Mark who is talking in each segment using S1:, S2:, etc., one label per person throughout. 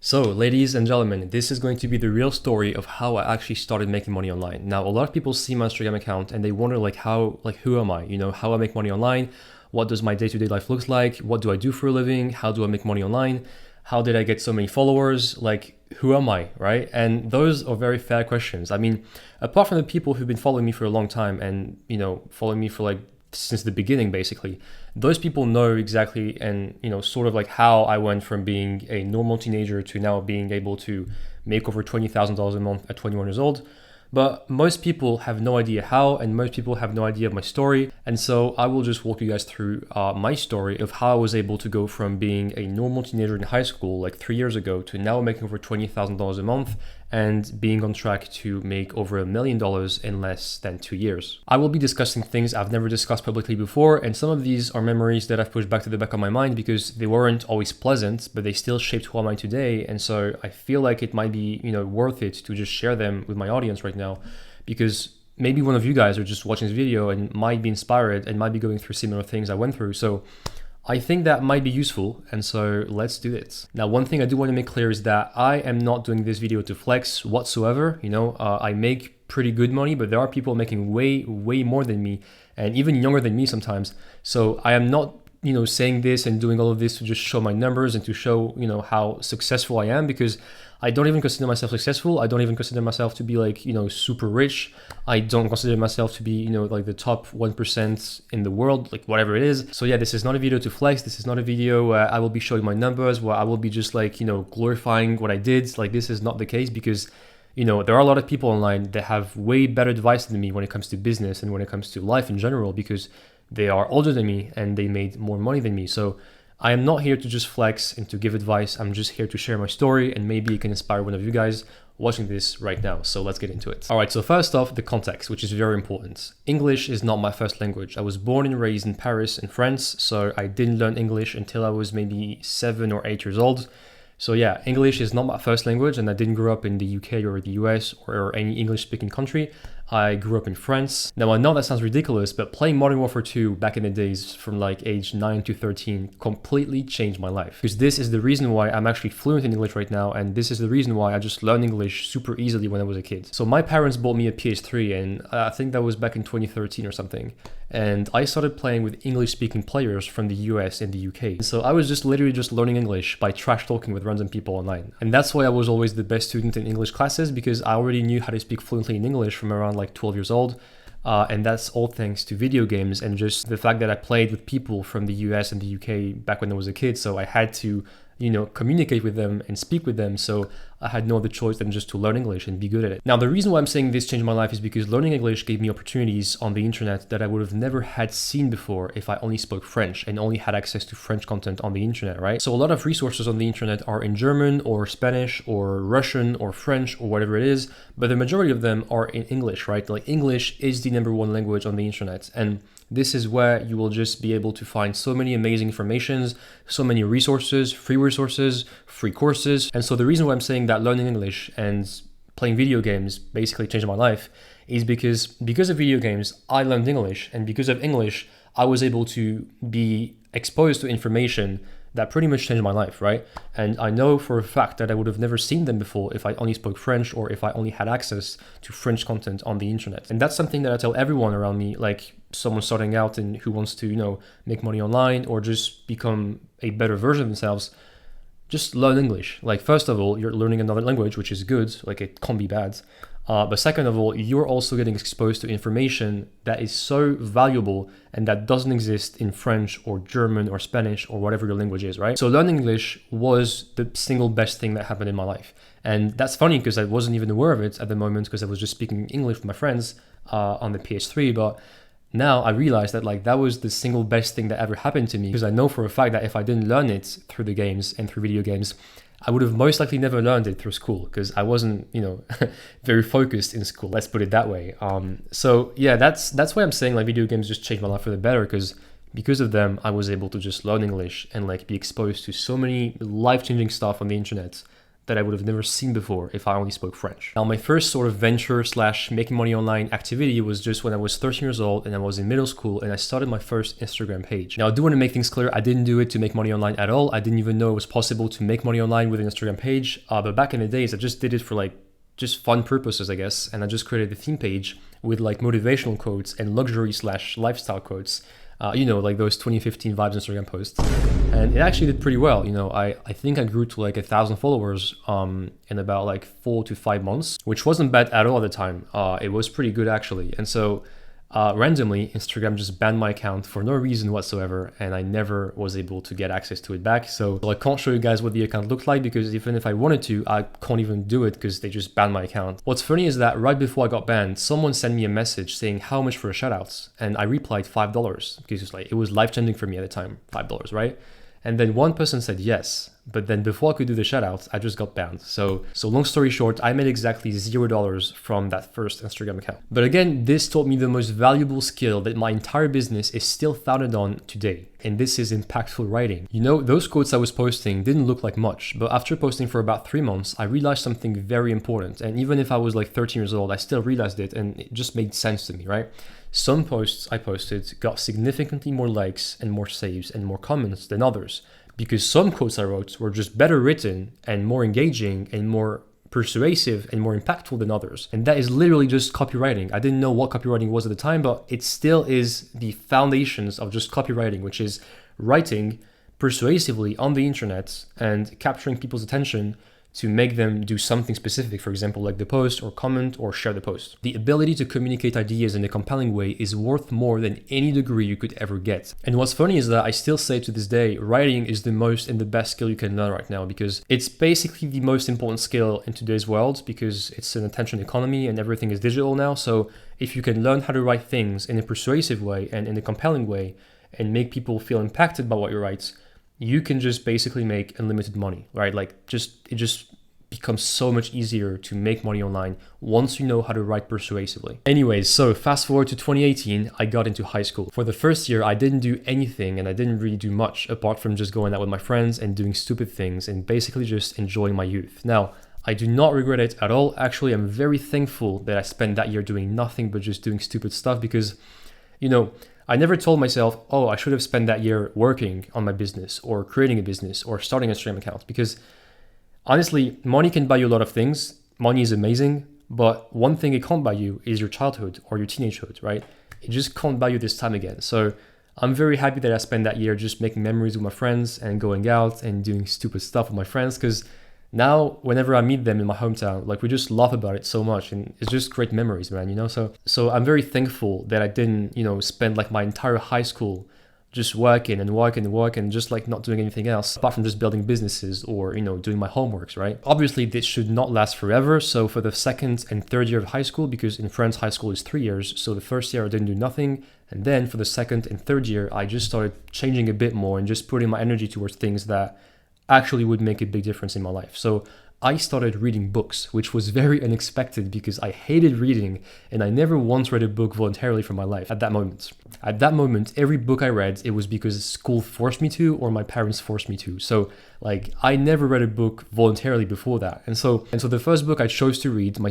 S1: So, ladies and gentlemen, this is going to be the real story of how I actually started making money online. Now, a lot of people see my Instagram account and they wonder who am I? How I make money online? What does my day-to-day life look like? What do I do for a living? How do I make money online? How did I get so many followers? Who am I, right? And those are very fair questions. I mean, apart from the people who've been following me for a long time and, following me for since the beginning, basically, those people know exactly and sort of like how I went from being a normal teenager to now being able to make over $20,000 a month at 21 years old. But most people have no idea how, and most people have no idea of my story. And so I will just walk you guys through my story of how I was able to go from being a normal teenager in high school like 3 years ago to now making over $20,000 a month and being on track to make over $1 million in less than 2 years. I will be discussing things I've never discussed publicly before, and some of these are memories that I've pushed back to the back of my mind because they weren't always pleasant, but they still shaped who I am today. And so I feel like it might be, worth it to just share them with my audience right now, because maybe one of you guys are just watching this video and might be inspired and might be going through similar things I went through. So I think that might be useful, and so let's do it. Now, one thing I do want to make clear is that I am not doing this video to flex whatsoever. I make pretty good money, but there are people making way, way more than me and even younger than me sometimes. So I am not, saying this and doing all of this to just show my numbers and to show, how successful I am, because I don't even consider myself successful. I don't even consider myself to be super rich. I don't consider myself to be, the top 1% in the world, whatever it is. So yeah, this is not a video to flex. This is not a video where I will be showing my numbers, where I will be just glorifying what I did. This is not the case, because there are a lot of people online that have way better advice than me when it comes to business and when it comes to life in general, because they are older than me and they made more money than me. So I am not here to just flex and to give advice. I'm just here to share my story, and maybe it can inspire one of you guys watching this right now. So let's get into it. All right, so first off, the context, which is very important. English is not my first language. I was born and raised in Paris in France, so I didn't learn English until I was maybe 7 or 8 years old. So yeah, English is not my first language, and I didn't grow up in the UK or the US or any English-speaking country. I grew up in France. Now, I know that sounds ridiculous, but playing Modern Warfare 2 back in the days from age 9 to 13 completely changed my life. Because this is the reason why I'm actually fluent in English right now, and this is the reason why I just learned English super easily when I was a kid. So my parents bought me a PS3, and I think that was back in 2013 or something. And I started playing with English-speaking players from the US and the UK. So I was just literally just learning English by trash talking with random people online. And that's why I was always the best student in English classes, because I already knew how to speak fluently in English from around 12 years old. And that's all thanks to video games and just the fact that I played with people from the US and the UK back when I was a kid. So I had to, communicate with them and speak with them. So I had no other choice than just to learn English and be good at it. Now, the reason why I'm saying this changed my life is because learning English gave me opportunities on the internet that I would have never had seen before if I only spoke French and only had access to French content on the internet, right? So a lot of resources on the internet are in German or Spanish or Russian or French or whatever it is, but the majority of them are in English, right? English is the number one language on the internet. And this is where you will just be able to find so many amazing informations, so many resources, free courses. And so the reason why I'm saying that learning English and playing video games basically changed my life is because of video games, I learned English. And because of English, I was able to be exposed to information that pretty much changed my life, right? And I know for a fact that I would have never seen them before if I only spoke French or if I only had access to French content on the internet. And that's something that I tell everyone around me, someone starting out and who wants to, make money online or just become a better version of themselves. Just learn English. First of all, you're learning another language, which is good. It can't be bad. But second of all, you're also getting exposed to information that is so valuable and that doesn't exist in French or German or Spanish or whatever your language is, right? So learning English was the single best thing that happened in my life. And that's funny because I wasn't even aware of it at the moment because I was just speaking English with my friends on the PS3. But now I realize that that was the single best thing that ever happened to me, because I know for a fact that if I didn't learn it through the games and through video games, I would have most likely never learned it through school because I wasn't, very focused in school. Let's put it that way. So yeah, that's why I'm saying video games just changed my life for the better, because of them, I was able to just learn English and be exposed to so many life-changing stuff on the internet that I would have never seen before if I only spoke French. Now, my first sort of venture slash making money online activity was just when I was 13 years old and I was in middle school and I started my first Instagram page. Now, I do want to make things clear. I didn't do it to make money online at all. I didn't even know it was possible to make money online with an Instagram page. But back in the days, I just did it for like just fun purposes, I guess. And I just created a theme page with like motivational quotes and luxury slash lifestyle quotes. Like those 2015 vibes Instagram posts. And it actually did pretty well. I think I grew to like 1,000 followers in about like 4 to 5 months, which wasn't bad at all at the time. It was pretty good actually. And so randomly, Instagram just banned my account for no reason whatsoever, and I never was able to get access to it back. So I can't show you guys what the account looked like because even if I wanted to, I can't even do it because they just banned my account. What's funny is that right before I got banned, someone sent me a message saying how much for a shoutouts, and I replied $5 because it was life-changing for me at the time, $5, right? And then one person said yes, but then before I could do the shoutouts, I just got banned. So long story short, I made exactly $0 from that first Instagram account. But again, this taught me the most valuable skill that my entire business is still founded on today. And this is impactful writing. Those quotes I was posting didn't look like much, but after posting for about 3 months, I realized something very important. And even if I was like 13 years old, I still realized it and it just made sense to me, right? Some posts I posted got significantly more likes and more saves and more comments than others because some quotes I wrote were just better written and more engaging and more persuasive and more impactful than others. And that is literally just copywriting. I didn't know what copywriting was at the time, but it still is the foundations of just copywriting, which is writing persuasively on the internet and capturing people's attention to make them do something specific, for example, like the post or comment or share the post. The ability to communicate ideas in a compelling way is worth more than any degree you could ever get. And what's funny is that I still say to this day, writing is the most and the best skill you can learn right now because it's basically the most important skill in today's world because it's an attention economy and everything is digital now. So if you can learn how to write things in a persuasive way and in a compelling way and make people feel impacted by what you write, you can just basically make unlimited money, right? It just becomes so much easier to make money online once you know how to write persuasively. Anyways, so fast forward to 2018, I got into high school. For the first year, I didn't do anything and I didn't really do much apart from just going out with my friends and doing stupid things and basically just enjoying my youth. Now, I do not regret it at all. Actually, I'm very thankful that I spent that year doing nothing but just doing stupid stuff because, I never told myself, oh, I should have spent that year working on my business or creating a business or starting an Instagram account because honestly, money can buy you a lot of things. Money is amazing, but one thing it can't buy you is your childhood or your teenagehood, right? It just can't buy you this time again. So I'm very happy that I spent that year just making memories with my friends and going out and doing stupid stuff with my friends because now, whenever I meet them in my hometown, we just laugh about it so much and it's just great memories, man, So I'm very thankful that I didn't, spend my entire high school just working and just not doing anything else apart from just building businesses or, doing my homeworks, right? Obviously, this should not last forever. So for the second and third year of high school, because in France, high school is 3 years. So the first year I didn't do nothing. And then for the second and third year, I just started changing a bit more and just putting my energy towards things that actually would make a big difference in my life. So I started reading books, which was very unexpected because I hated reading and I never once read a book voluntarily for my life at that moment. At that moment, every book I read, it was because school forced me to or my parents forced me to. So I never read a book voluntarily before that. And so the first book I chose to read by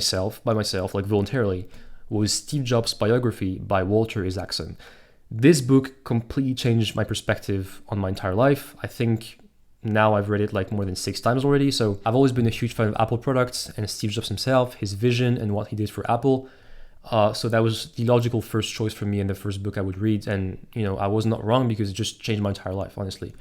S1: myself, voluntarily, was Steve Jobs' biography by Walter Isaacson. This book completely changed my perspective on my entire life. I think now I've read it more than 6 times already. So I've always been a huge fan of Apple products and Steve Jobs himself, his vision and what he did for Apple. So that was the logical first choice for me and the first book I would read. And, I was not wrong because it just changed my entire life, honestly.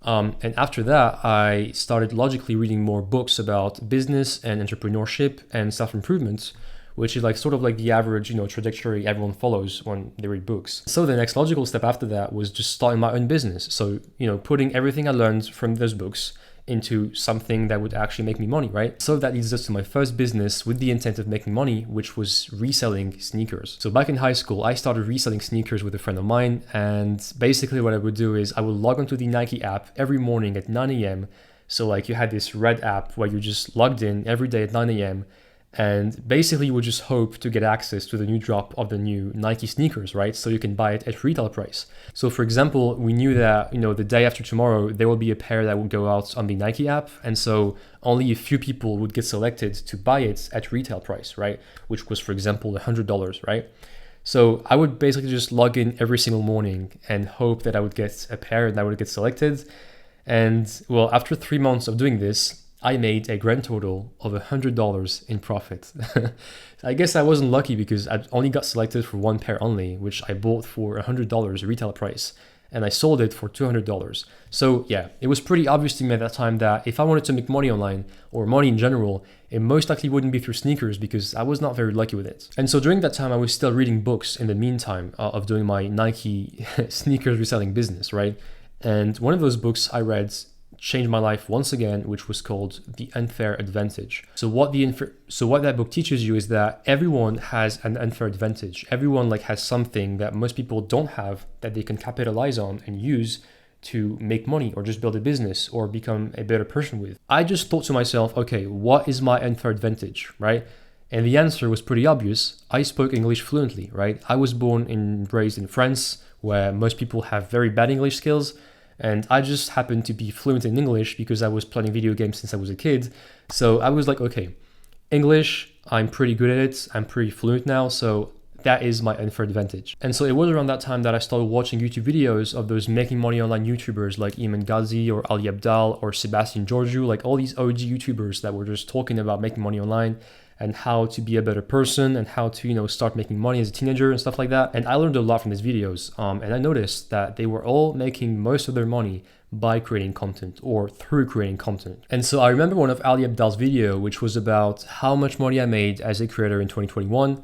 S1: And after that, I started logically reading more books about business and entrepreneurship and self-improvement, which is the average, trajectory everyone follows when they read books. So the next logical step after that was just starting my own business. So, putting everything I learned from those books into something that would actually make me money, right? So that leads us to my first business with the intent of making money, which was reselling sneakers. So back in high school, I started reselling sneakers with a friend of mine. And basically what I would do is I would log onto the Nike app every morning at 9 a.m. So you had this red app where you just logged in every day at 9 a.m. And basically you would just hope to get access to the new drop of the new Nike sneakers, right? So you can buy it at retail price. So for example, we knew that, the day after tomorrow, there will be a pair that would go out on the Nike app. And so only a few people would get selected to buy it at retail price, right? Which was, for example, $100, right? So I would basically just log in every single morning and hope that I would get a pair and I would get selected. And well, after 3 months of doing this, I made a grand total of $100 in profit. I guess I wasn't lucky because I only got selected for one pair only, which I bought for $100 retail price, and I sold it for $200. So yeah, it was pretty obvious to me at that time that if I wanted to make money online or money in general, it most likely wouldn't be through sneakers because I was not very lucky with it. And so during that time, I was still reading books in the meantime of doing my Nike sneakers reselling business, right? And one of those books I read changed my life once again, which was called The Unfair Advantage. So what that book teaches you is that everyone has an unfair advantage. Everyone has something that most people don't have that they can capitalize on and use to make money or just build a business or become a better person with. I just thought to myself, okay, what is my unfair advantage, right? And the answer was pretty obvious. I spoke English fluently, right? I was born and raised in France, where most people have very bad English skills. And I just happened to be fluent in English because I was playing video games since I was a kid. So I was like, okay, English, I'm pretty good at it. I'm pretty fluent now. So that is my unfair advantage. And so it was around that time that I started watching YouTube videos of those making money online YouTubers like Iman Ghazi or Ali Abdal or Sebastian Georgiou, like all these OG YouTubers that were just talking about making money online and how to be a better person and how to, start making money as a teenager and stuff like that. And I learned a lot from these videos. And I noticed that they were all making most of their money by creating content or through creating content. And so I remember one of Ali Abdal's video, which was about how much money I made as a creator in 2021.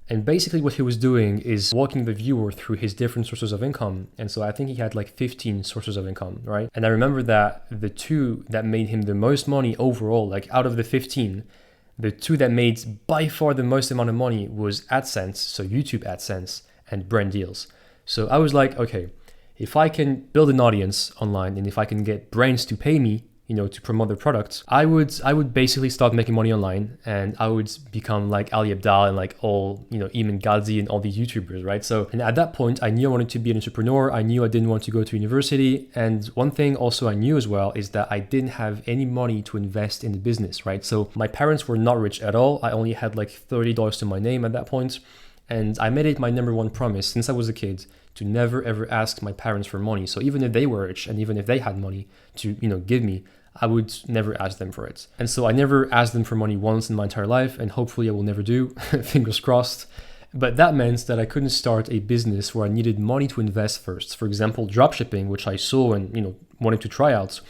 S1: And basically what he was doing is walking the viewer through his different sources of income. And so I think he had 15 sources of income, right? And I remember that the two that made him the most money overall, out of the 15, the two that made by far the most amount of money was AdSense, so YouTube AdSense, and brand deals. So I was like, okay, if I can build an audience online and if I can get brands to pay me, to promote their products, I would basically start making money online and I would become like Ali Abdal and all, Iman Ghazi and all these YouTubers, right? So, and at that point, I knew I wanted to be an entrepreneur. I knew I didn't want to go to university. And one thing also I knew as well is that I didn't have any money to invest in the business, right? So my parents were not rich at all. I only had $30 to my name at that point. And I made it my number one promise since I was a kid to never ever ask my parents for money. So even if they were rich and even if they had money to, give me, I would never ask them for it. And so I never asked them for money once in my entire life, and hopefully I will never do, fingers crossed. But that meant that I couldn't start a business where I needed money to invest first. For example, dropshipping, which I saw and, wanted to try out.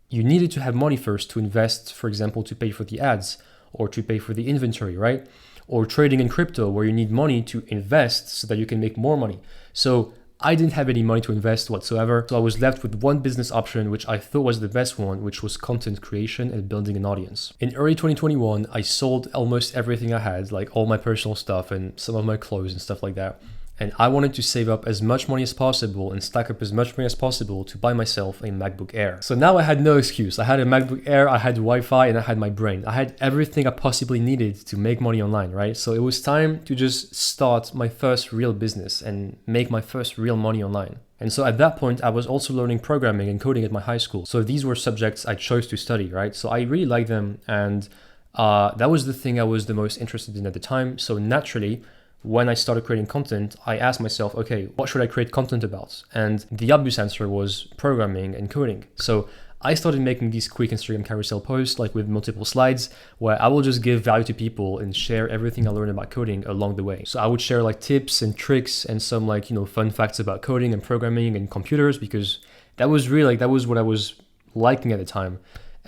S1: You needed to have money first to invest, for example, to pay for the ads or to pay for the inventory, right? Or trading in crypto where you need money to invest so that you can make more money. So I didn't have any money to invest whatsoever. So I was left with one business option, which I thought was the best one, which was content creation and building an audience. In early 2021, I sold almost everything I had, all my personal stuff and some of my clothes and stuff like that. And I wanted to save up as much money as possible and stack up as much money as possible to buy myself a MacBook Air. So now I had no excuse. I had a MacBook Air, I had Wi-Fi, and I had my brain. I had everything I possibly needed to make money online, right? So it was time to just start my first real business and make my first real money online. And so at that point, I was also learning programming and coding at my high school. So these were subjects I chose to study, right? So I really liked them. And that was the thing I was the most interested in at the time. So naturally, when I started creating content, I asked myself, okay, what should I create content about? And the obvious answer was programming and coding. So I started making these quick Instagram carousel posts, with multiple slides, where I will just give value to people and share everything I learned about coding along the way. So I would share tips and tricks and some fun facts about coding and programming and computers, because that was really that was what I was liking at the time.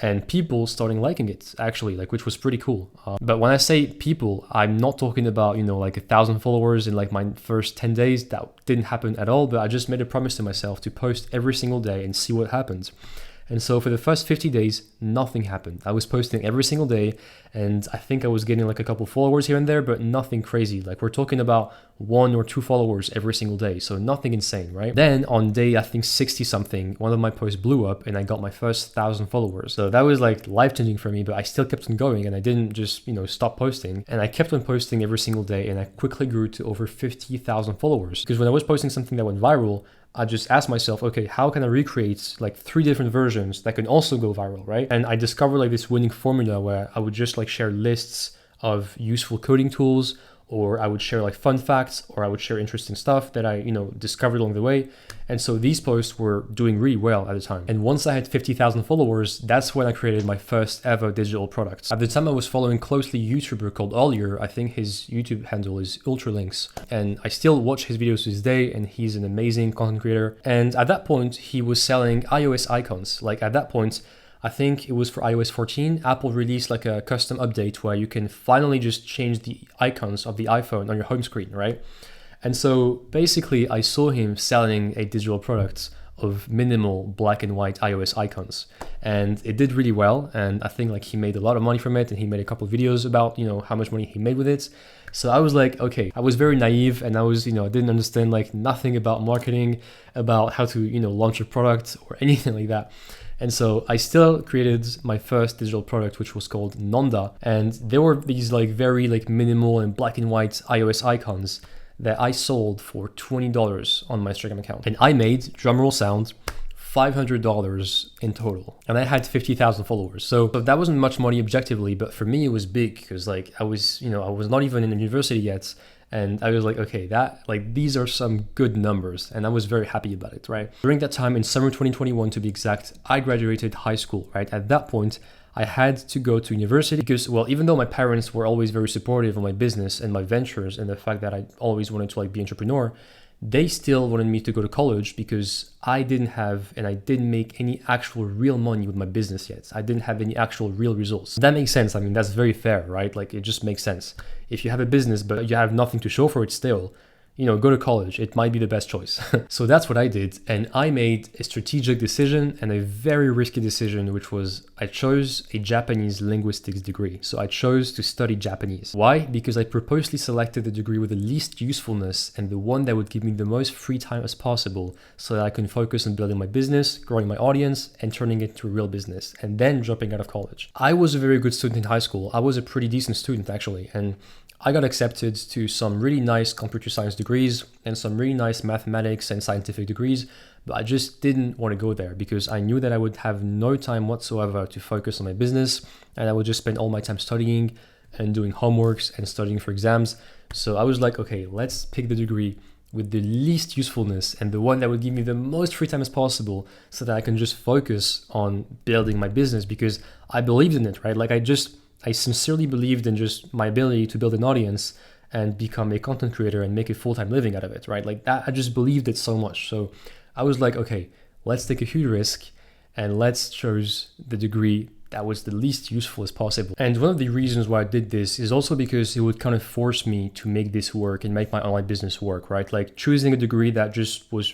S1: And people starting liking it, actually, which was pretty cool. But when I say people, I'm not talking about, 1,000 followers in my first 10 days. That didn't happen at all, but I just made a promise to myself to post every single day and see what happens. And so for the first 50 days, nothing happened. I was posting every single day, and I think I was getting like a couple followers here and there, but nothing crazy. Like we're talking about 1 or 2 followers every single day. So nothing insane, right? Then on day, I think 60 something, one of my posts blew up and I got my first 1,000 followers. So that was like life-changing for me, but I still kept on going and I didn't just, stop posting. And I kept on posting every single day, and I quickly grew to over 50,000 followers. Because when I was posting something that went viral, I just asked myself, okay, how can I recreate like 3 different versions that can also go viral, right? And I discovered like this winning formula where I would just like share lists of useful coding tools, or I would share like fun facts, or I would share interesting stuff that I, discovered along the way. And so these posts were doing really well at the time. And once I had 50,000 followers, that's when I created my first ever digital products. At the time, I was following closely a YouTuber called Olier. I think his YouTube handle is Ultralinks. And I still watch his videos to this day, and he's an amazing content creator. And at that point, he was selling iOS icons. Like at that point, I think it was for iOS 14, Apple released like a custom update where you can finally just change the icons of the iPhone on your home screen, right? And so basically I saw him selling a digital product of minimal black and white iOS icons, and it did really well. And I think like he made a lot of money from it, and he made a couple of videos about, how much money he made with it. So I was like, okay, I was very naive, and I was, I didn't understand like nothing about marketing, about how to, launch a product or anything like that. And so I still created my first digital product, which was called Nonda. And there were these like very like minimal and black and white iOS icons that I sold for $20 on my Instagram account. And I made, drumroll sound, $500 in total. And I had 50,000 followers. So that wasn't much money objectively, but for me it was big because like I was not even in university yet. And I was like, okay, these are some good numbers. And I was very happy about it, right? During that time, in summer 2021 to be exact, I graduated high school, right? At that point, I had to go to university because, well, even though my parents were always very supportive of my business and my ventures and the fact that I always wanted to like be an entrepreneur, they still wanted me to go to college because I didn't have and I didn't make any actual real money with my business yet. I didn't have any actual real results. That makes sense. I mean, that's very fair, right? Like it just makes sense. If you have a business, but you have nothing to show for it still, go to college. It might be the best choice. So that's what I did. And I made a strategic decision and a very risky decision, which was I chose a Japanese linguistics degree. So I chose to study Japanese. Why? Because I purposely selected the degree with the least usefulness and the one that would give me the most free time as possible so that I can focus on building my business, growing my audience, and turning it into a real business, and then dropping out of college. I was a very good student in high school. I was a pretty decent student actually. And I got accepted to some really nice computer science degrees and some really nice mathematics and scientific degrees, but I just didn't want to go there because I knew that I would have no time whatsoever to focus on my business, and I would just spend all my time studying and doing homeworks and studying for exams. So I was like, okay, let's pick the degree with the least usefulness and the one that would give me the most free time as possible so that I can just focus on building my business because I believed in it, right? Like I sincerely believed in just my ability to build an audience and become a content creator and make a full-time living out of it, right? Like that, I just believed it so much. So I was like, okay, let's take a huge risk and let's choose the degree that was the least useful as possible. And one of the reasons why I did this is also because it would kind of force me to make this work and make my online business work, right? Like choosing a degree that just was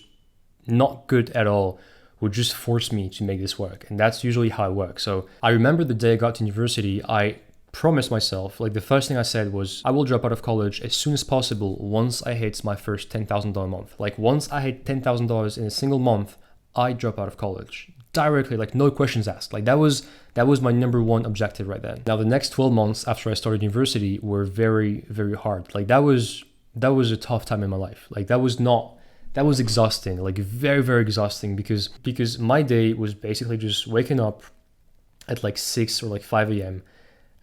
S1: not good at all would just force me to make this work. And that's usually how I work. So I remember the day I got to university, I promised myself, like the first thing I said was, I will drop out of college as soon as possible once I hit my first $10,000 month. Like once I hit $10,000 in a single month, I drop out of college directly, like no questions asked. Like that was my number one objective right then. Now the next 12 months after I started university were very, very hard. Like that was a tough time in my life. Like that was exhausting, like very, very exhausting because my day was basically just waking up at like 6 or like 5 a.m.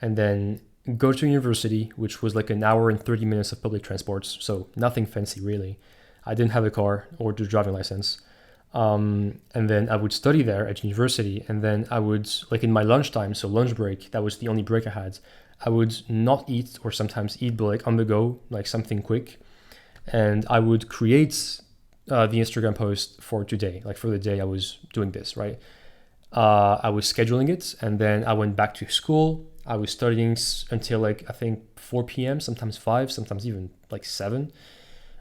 S1: and then go to university, which was like an hour and 30 minutes of public transports. So nothing fancy really. I didn't have a car or the driving license. And then I would study there at university. And then I would, like in my lunchtime, so lunch break, that was the only break I had. I would not eat or sometimes eat, but like on the go, like something quick. And I would create the Instagram post for today, like for the day I was doing this, right? I was scheduling it, and then I went back to school. I was studying until like, I think 4 p.m., sometimes 5, sometimes even like 7.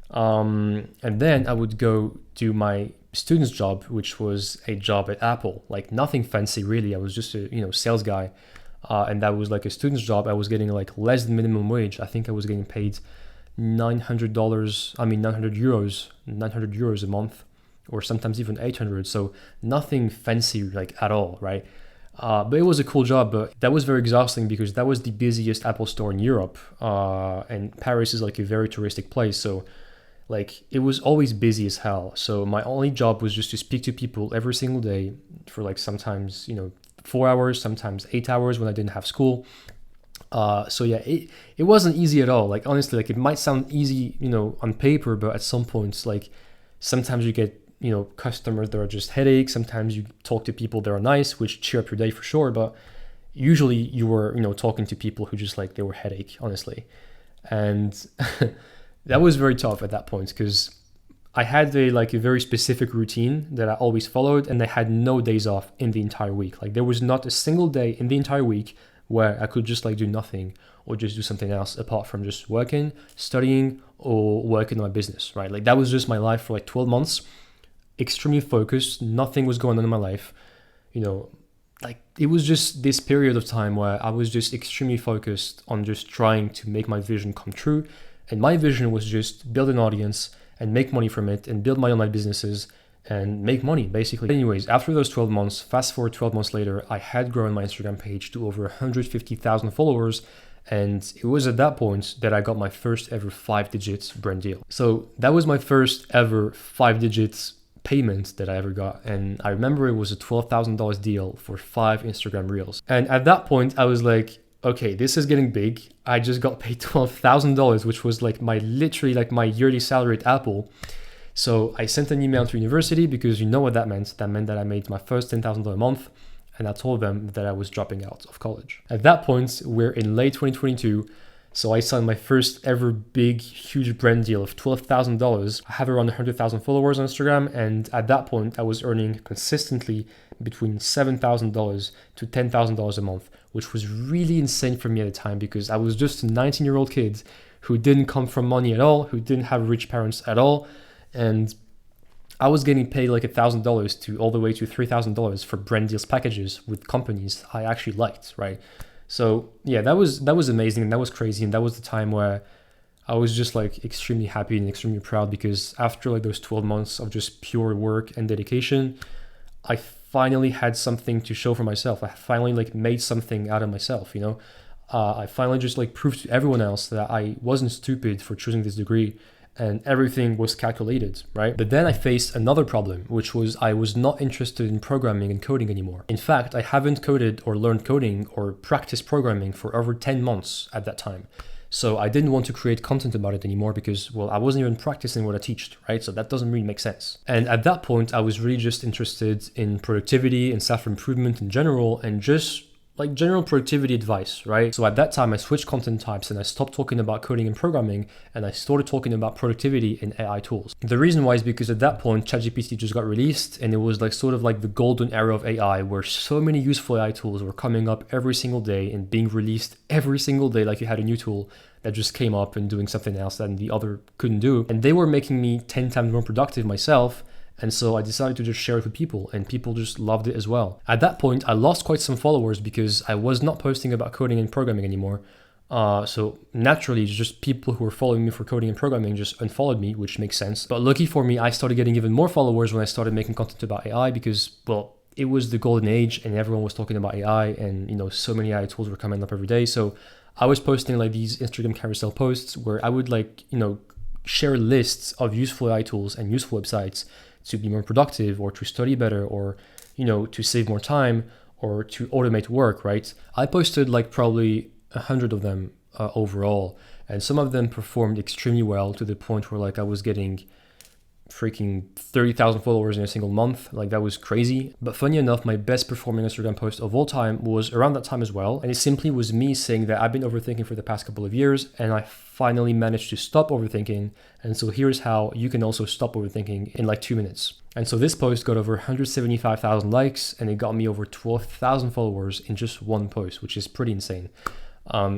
S1: And then I would go do my student's job, which was a job at Apple. Like nothing fancy really. I was just a sales guy, and that was like a student's job. I was getting like less than minimum wage. I think I was getting paid $900. I mean 900 euros a month, or sometimes even 800. So nothing fancy like at all, right? But it was a cool job, but that was very exhausting because that was the busiest Apple store in Europe, and Paris is like a very touristic place. So like it was always busy as hell. So my only job was just to speak to people every single day for like sometimes 4 hours, sometimes 8 hours when I didn't have school. So yeah, it wasn't easy at all. Like honestly, like it might sound easy on paper, but at some points, like sometimes you get customers that are just headaches. Sometimes you talk to people that are nice, which cheer up your day for sure, but usually you were talking to people who just like they were headache, honestly. And that was very tough at that point because I had a very specific routine that I always followed, and I had no days off in the entire week. Like there was not a single day in the entire week where I could just like do nothing or just do something else apart from just working, studying, or working on my business, right? Like that was just my life for like 12 months, extremely focused. Nothing was going on in my life, like it was just this period of time where I was just extremely focused on just trying to make my vision come true. And my vision was just build an audience and make money from it and build my online businesses and make money basically. Anyways, after those 12 months, fast forward 12 months later, I had grown my Instagram page to over 150,000 followers. And it was at that point that I got my first ever 5-digit brand deal. So that was my first ever 5-digit payment that I ever got. And I remember it was a $12,000 deal for 5 Instagram reels. And at that point I was like, okay, this is getting big. I just got paid $12,000, which was like literally my yearly salary at Apple. So I sent an email to university because you know what that meant. That meant that I made my first $10,000 a month, and I told them that I was dropping out of college. At that point, we're in late 2022. So I signed my first ever big, huge brand deal of $12,000. I have around 100,000 followers on Instagram. And at that point, I was earning consistently between $7,000 to $10,000 a month, which was really insane for me at the time because I was just a 19-year-old kid who didn't come from money at all, who didn't have rich parents at all. And I was getting paid like $1,000 to all the way to $3,000 for brand deals packages with companies I actually liked, right? So yeah, that was amazing, and that was crazy, and that was the time where I was just like extremely happy and extremely proud because after like those 12 months of just pure work and dedication, I finally had something to show for myself. I finally like made something out of myself, I finally just like proved to everyone else that I wasn't stupid for choosing this degree and everything was calculated, right? But then I faced another problem, which was I was not interested in programming and coding anymore. In fact, I haven't coded or learned coding or practiced programming for over 10 months at that time. So I didn't want to create content about it anymore because, well, I wasn't even practicing what I teach, right? So that doesn't really make sense. And at that point, I was really just interested in productivity and self-improvement in general and just like general productivity advice, right? So at that time, I switched content types and I stopped talking about coding and programming and I started talking about productivity and AI tools. The reason why is because at that point, ChatGPT just got released and it was like sort of like the golden era of AI where so many useful AI tools were coming up every single day and being released every single day. Like you had a new tool that just came up and doing something else that the other couldn't do. And they were making me 10 times more productive myself. And so I decided to just share it with people and people just loved it as well. At that point, I lost quite some followers because I was not posting about coding and programming anymore. So naturally, just people who were following me for coding and programming just unfollowed me, which makes sense. But lucky for me, I started getting even more followers when I started making content about AI because, well, it was the golden age and everyone was talking about AI and, so many AI tools were coming up every day. So I was posting like these Instagram carousel posts where I would share lists of useful AI tools and useful websites to be more productive or to study better or, to save more time or to automate work, right? I posted like probably 100 of them overall. And some of them performed extremely well to the point where like I was getting freaking 30,000 followers in a single month. Like that was crazy. But funny enough, my best performing Instagram post of all time was around that time as well. And it simply was me saying that I've been overthinking for the past couple of years and I finally managed to stop overthinking. And so here's how you can also stop overthinking in like 2 minutes. And so this post got over 175,000 likes and it got me over 12,000 followers in just one post, which is pretty insane.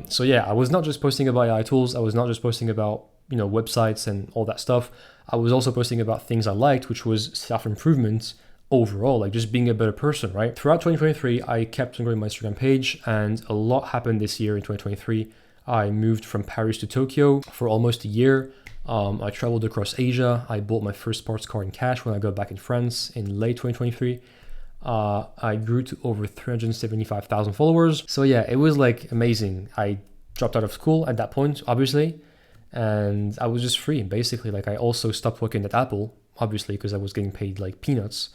S1: So yeah, I was not just posting about AI tools. I was not just posting about websites and all that stuff. I was also posting about things I liked, which was self-improvement overall, like just being a better person, right? Throughout 2023, I kept on growing my Instagram page, and a lot happened this year in 2023. I moved from Paris to Tokyo for almost a year. I traveled across Asia. I bought my first sports car in cash when I got back in France in late 2023. I grew to over 375,000 followers. So yeah, it was like amazing. I dropped out of school at that point, obviously, and I was just free. Basically, like I also stopped working at Apple, obviously, because I was getting paid like peanuts.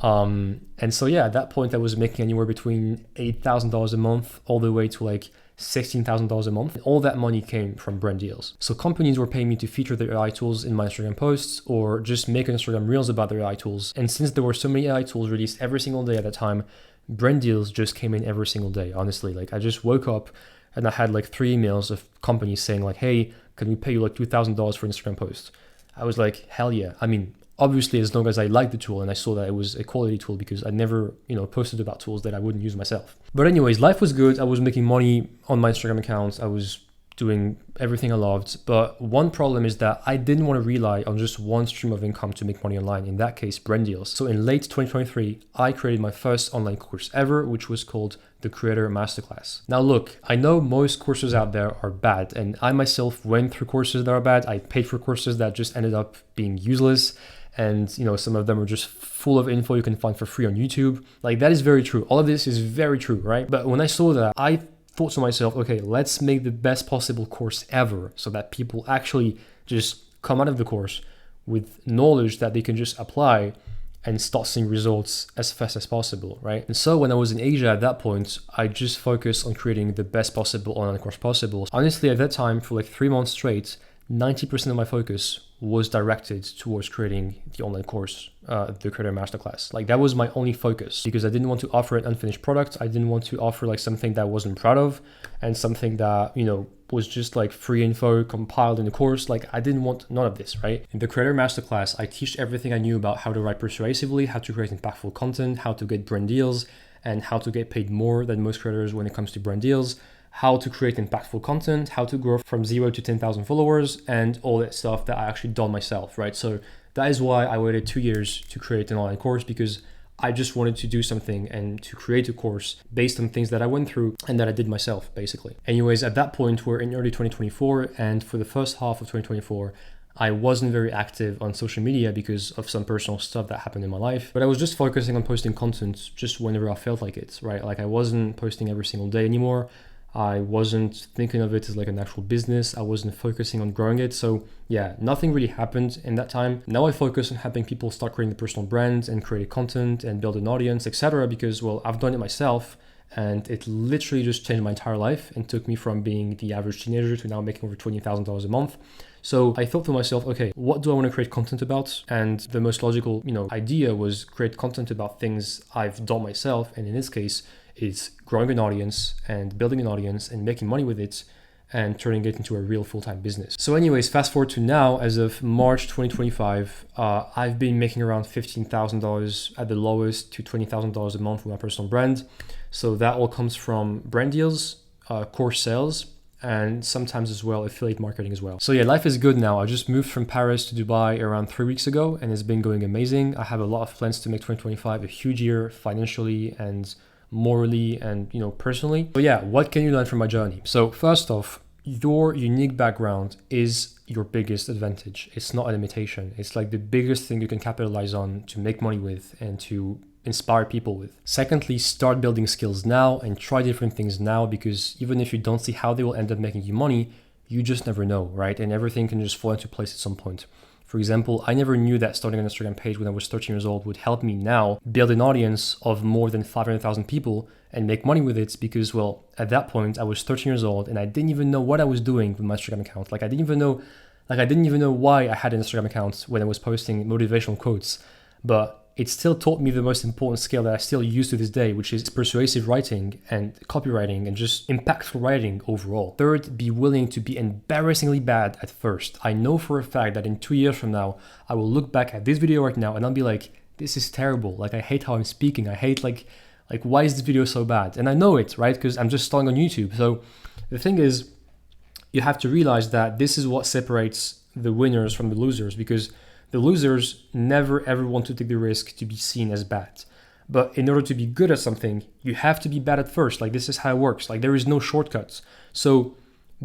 S1: And so yeah, at that point I was making anywhere between $8,000 a month all the way to like $16,000 a month. All that money came from brand deals. So companies were paying me to feature their AI tools in my Instagram posts or just make Instagram reels about their AI tools. And since there were so many AI tools released every single day at that time, brand deals just came in every single day. Honestly, like I just woke up and I had like 3 emails of companies saying like, hey, can we pay you like $2,000 for an Instagram post? I was like, hell yeah. I mean, obviously, as long as I liked the tool and I saw that it was a quality tool, because I never, posted about tools that I wouldn't use myself. But anyways, life was good. I was making money on my Instagram account. I was doing everything I loved. But one problem is that I didn't want to rely on just one stream of income to make money online, in that case, brand deals. So in late 2023, I created my first online course ever, which was called the Creator Masterclass. Now look, I know most courses out there are bad, and I myself went through courses that are bad. I paid for courses that just ended up being useless. And some of them are just full of info you can find for free on YouTube. Like that is very true. All of this is very true, right? But when I saw that, I thought to myself, okay, let's make the best possible course ever so that people actually just come out of the course with knowledge that they can just apply and start seeing results as fast as possible, right? And so when I was in Asia at that point, I just focused on creating the best possible online course possible. Honestly, at that time, for like 3 months straight, 90% of my focus was directed towards creating the online course, the Creator Masterclass. Like that was my only focus, because I didn't want to offer an unfinished product. I didn't want to offer like something that I wasn't proud of and something that, was just like free info compiled in the course. Like I didn't want none of this, right? In the Creator Masterclass, I teach everything I knew about how to write persuasively, how to create impactful content, how to get brand deals, and how to get paid more than most creators when it comes to brand deals, how to create impactful content, how to grow from 0 to 10,000 followers, and all that stuff that I actually done myself, right? So that is why I waited 2 years to create an online course, because I just wanted to do something and to create a course based on things that I went through and that I did myself, basically. Anyways, at that point, we're in early 2024, and for the first half of 2024, I wasn't very active on social media because of some personal stuff that happened in my life, but I was just focusing on posting content just whenever I felt like it, right? Like I wasn't posting every single day anymore. I wasn't thinking of it as like an actual business. I wasn't focusing on growing it. So yeah, nothing really happened in that time. Now I focus on helping people start creating a personal brand and create content and build an audience, etc. Because, well, I've done it myself, and it literally just changed my entire life and took me from being the average teenager to now making over $20,000 a month. So I thought to myself, okay, what do I want to create content about? And the most logical, idea was create content about things I've done myself. And in this case, it's growing an audience and building an audience and making money with it and turning it into a real full-time business. So anyways, fast forward to now, as of March 2025, I've been making around $15,000 at the lowest to $20,000 a month with my personal brand. So that all comes from brand deals, course sales, and sometimes as well affiliate marketing as well. So yeah, life is good now. I just moved from Paris to Dubai around 3 weeks ago, and it's been going amazing. I have a lot of plans to make 2025 a huge year financially and morally and personally. But yeah, what can you learn from my journey? So first off, your unique background is your biggest advantage. It's not a limitation. It's like the biggest thing you can capitalize on to make money with and to inspire people with. Secondly, start building skills now and try different things now, because even if you don't see how they will end up making you money, you just never know, right? And everything can just fall into place at some point. For example, I never knew that starting an Instagram page when I was 13 years old would help me now build an audience of more than 500,000 people and make money with it, because, well, at that point I was 13 years old and I didn't even know what I was doing with my Instagram account. I didn't even know why I had an Instagram account when I was posting motivational quotes. But it still taught me the most important skill that I still use to this day, which is persuasive writing and copywriting and just impactful writing overall. Third, be willing to be embarrassingly bad at first. I know for a fact that in 2 years from now, I will look back at this video right now and I'll be like, this is terrible. I hate how I'm speaking. I hate why is this video so bad? And I know it, right? Because I'm just starting on YouTube. So the thing is, you have to realize that this is what separates the winners from the losers, because the losers never ever want to take the risk to be seen as bad. But in order to be good at something, you have to be bad at first. Like, this is how it works. Like, there is no shortcuts. So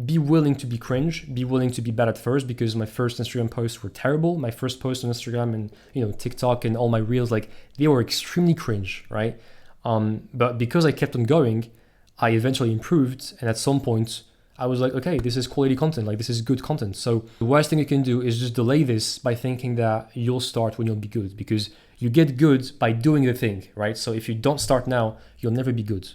S1: be willing to be cringe, be willing to be bad at first, because my first Instagram posts were terrible. My first post on Instagram and, TikTok and all my reels, like, they were extremely cringe, right? But because I kept on going, I eventually improved. And at some point I was like, okay, this is quality content. Like, this is good content. So the worst thing you can do is just delay this by thinking that you'll start when you'll be good, because you get good by doing the thing, right? So if you don't start now, you'll never be good.